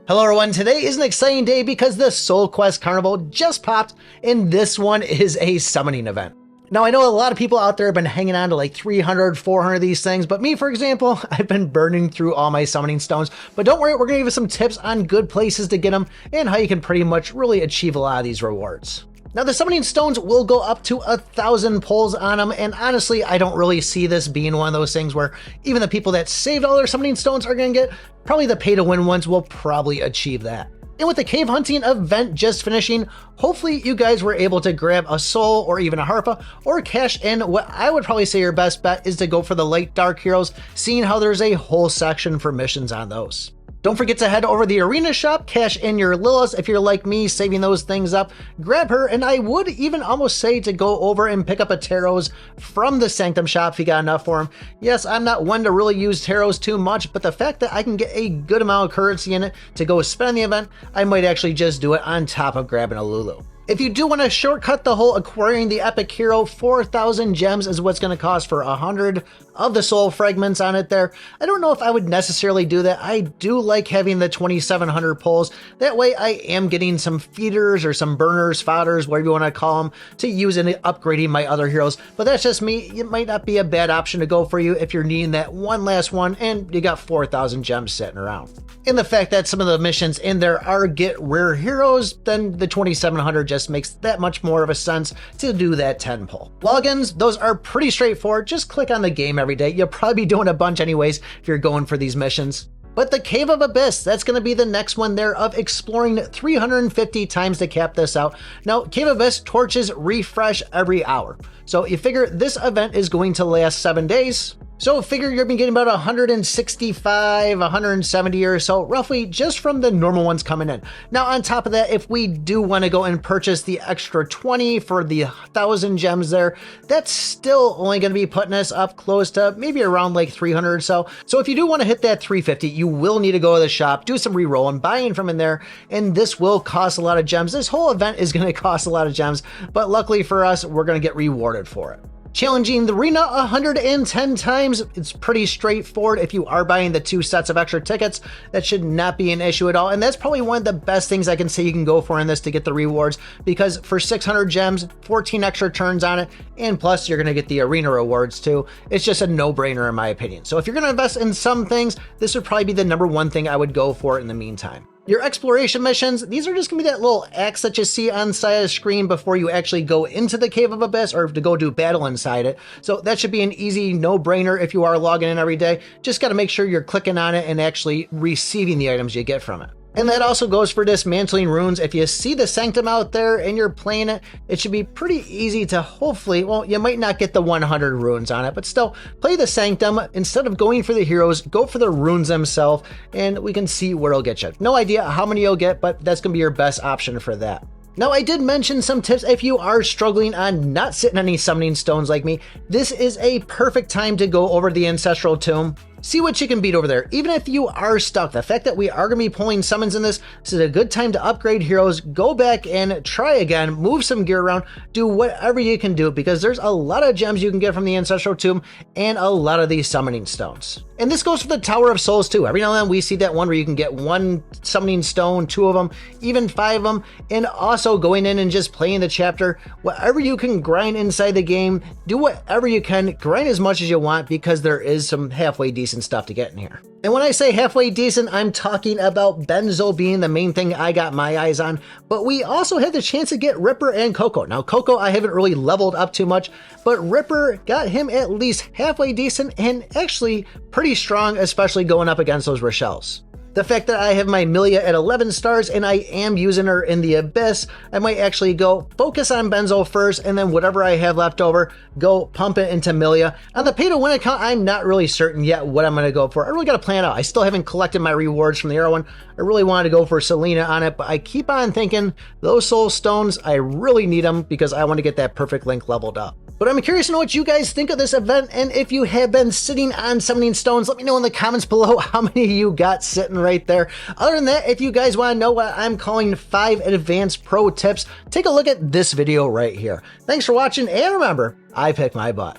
Hello everyone, today is an exciting day because the Soul Quest Carnival just popped, and this one is a summoning event. Now I know a lot of people out there have been hanging on to like 300, 400 of these things, but me for example, I've been burning through all my summoning stones. But don't worry, we're going to give you some tips on good places to get them and how you can pretty much really achieve a lot of these rewards. Now the summoning stones will go up to 1,000 pulls on them, and honestly I don't really see this being one of those things where even the people that saved all their summoning stones are going to get. Probably the pay to win ones will probably achieve that. And with the cave hunting event just finishing, hopefully you guys were able to grab a soul or even a harpa or cash in. What I would probably say your best bet is to go for the light dark heroes, seeing how there's a whole section for missions on those. Don't forget to head over to the arena shop, cash in your Liliths if you're like me, saving those things up, grab her, and I would even almost say to go over and pick up a tarots from the Sanctum shop if you got enough for them. Yes, I'm not one to really use tarots too much, but the fact that I can get a good amount of currency in it to go spend on the event, I might actually just do it on top of grabbing a Lulu. If you do want to shortcut the whole acquiring the epic hero, 4,000 gems is what's going to cost for 100 of the soul fragments on it there. I don't know if I would necessarily do that. I do like having the 2,700 pulls. That way I am getting some feeders or some burners, fodders, whatever you want to call them, to use in upgrading my other heroes. But that's just me. It might not be a bad option to go for you if you're needing that one last one and you got 4,000 gems sitting around. And the fact that some of the missions in there are get rare heroes, then the 2,700 just makes that much more of a sense to do that 10 pull. Logins, those are pretty straightforward. Just click on the game every day. You'll probably be doing a bunch anyways if you're going for these missions. But the Cave of Abyss, that's going to be the next one there of exploring 350 times to cap this out. Now, Cave of Abyss torches refresh every hour. So you figure this event is going to last 7 days. So figure you're getting about 165, 170 or so, roughly just from the normal ones coming in. Now on top of that, if we do want to go and purchase the extra 20 for the 1,000 gems there, that's still only going to be putting us up close to maybe around like 300 or so. So if you do want to hit that 350, you will need to go to the shop, do some re-rolling, buying from in there, and this will cost a lot of gems. This whole event is going to cost a lot of gems, but luckily for us, we're going to get rewarded for it. Challenging the arena 110 times, it's pretty straightforward. If you are buying the 2 sets of extra tickets, that should not be an issue at all. And that's probably one of the best things I can say you can go for in this to get the rewards, because for 600 gems, 14 extra turns on it, and plus you're going to get the arena rewards too. It's just a no-brainer in my opinion. So if you're going to invest in some things, this would probably be the #1 thing I would go for in the meantime. Your exploration missions, these are just going to be that little axe that you see on the side of the screen before you actually go into the Cave of Abyss or to go do battle inside it. So that should be an easy no-brainer if you are logging in every day. Just got to make sure you're clicking on it and actually receiving the items you get from it. And that also goes for dismantling runes. If you see the Sanctum out there and you're playing it, it should be pretty easy to hopefully, well, you might not get the 100 runes on it, but still play the Sanctum. Instead of going for the heroes, go for the runes themselves, and we can see where it'll get you. No idea how many you'll get, but that's going to be your best option for that. Now, I did mention some tips if you are struggling on not sitting on any summoning stones like me. This is a perfect time to go over to the Ancestral Tomb. See what you can beat over there. Even if you are stuck, the fact that we are going to be pulling summons in this is a good time to upgrade heroes, go back and try again, move some gear around, do whatever you can do, because there's a lot of gems you can get from the Ancestral Tomb and a lot of these summoning stones. And this goes for the Tower of Souls too. Every now and then we see that one where you can get 1 summoning stone, 2 of them, even 5 of them, and also going in and just playing the chapter. Whatever you can grind inside the game, do whatever you can, grind as much as you want, because there is some halfway decent stuff to get in here. And when I say halfway decent, I'm talking about Benzo being the main thing I got my eyes on, but we also had the chance to get Ripper and Coco. Now Coco I haven't really leveled up too much, but Ripper got him at least halfway decent and actually pretty strong, especially going up against those Rochelles. The fact that I have my Milia at 11 stars and I am using her in the Abyss, I might actually go focus on Benzo first, and then whatever I have left over, go pump it into Milia. On the pay to win account, I'm not really certain yet what I'm going to go for. I really got to plan out. I still haven't collected my rewards from the Arrow one. I really wanted to go for Selena on it, but I keep on thinking those soul stones, I really need them because I want to get that perfect link leveled up. But I'm curious to know what you guys think of this event, and if you have been sitting on summoning stones, let me know in the comments below how many of you got sitting right there. Other than that, if you guys want to know what I'm calling 5 advanced pro tips, take a look at this video right here. Thanks for watching, and remember, I pick my butt.